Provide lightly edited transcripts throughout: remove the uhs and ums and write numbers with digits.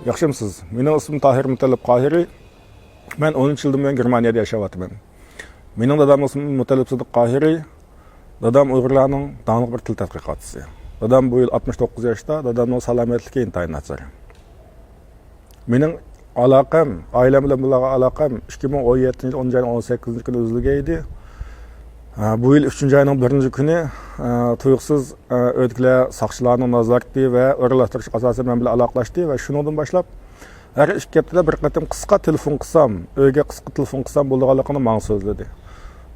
Yaxshimisiz. Mening ismim Tahir Mutallib Qohiri. Men 13 yildan buyon Germaniyada yashayapman. Mening dadam ismi Mutallib Sidiq Qohiri. Dadam Uyg'urlarning dangli bir til tadqiqotchisi. Dadam bu yil 69 yoshda, dadamning salomatligi intayin nachar. Mening aloqam, oilam bilan bo'lgan aloqam 2017 yil 10-18 kuni uzilgandi. Bu yil 3-oyning 1-kuni tuyuqsiz o'tkilar soqchilarning nazorati va o'rlashtirish asosida men bilan aloqalashdi va shundan boshlab har 2 haftada bir qatim qisqa telefon qilsam, uyga qisqa telefon qilsam bo'lganligini menga so'zladi.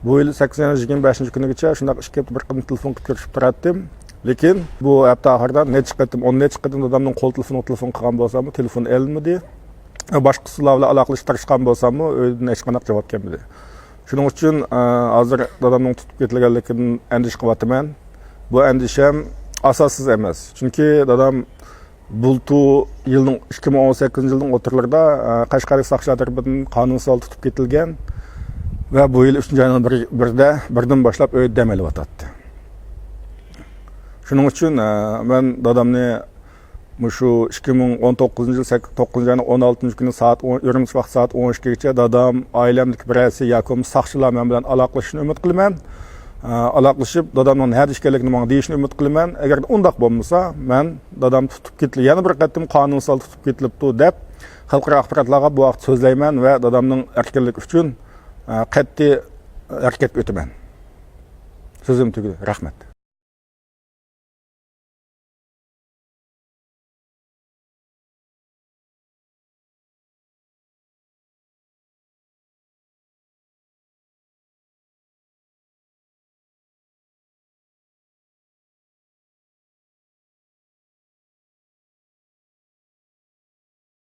Bu yil 8-25-kunigacha shunday 2 hafta bir qatim telefon qilib ko'rishib turardim. Lekin bu hafta oxirida necha qatim, 10 necha qatim dadamning qo'l telefon qilgan bo'lsam, telefon elmadi. Boshqalar bilan aloqalashtirishgan bo'lsam, o'zidan hech qanday javob kelmadi. Shuning uchun hozir dadamning tutib ketilganligidan andish qilyapman. Bu andisham asossiz emas. Chunki dadam bultu yilning 2018-yilning o'tirlarida Qashqaryo soqchilar tomonidan qonunsal tutib ketilgan va bu yil 3-oyning 1-dan boshlab uyda dam olyapti. Shuning uchun men dadamni shu 2019-yil 9-oyning 16-kuni soat 10 vaqt soat 12gacha dadam oilamdagi birasi yoki soqchilar men bilan aloqalashishni umid qilaman. Aloqalashib dadamning nima ishkanligini menga deyishni umid qilaman. Agar undaq bo'lmasa, men dadam tutib ketildi, yana bir qatim qonunsal tutib ketilibdi deb xalqaro axborotlarga bu vaqt so'zlayman va dadamning erkinlik uchun qat'iy harakat etaman. So'zim tugadi. Rahmat.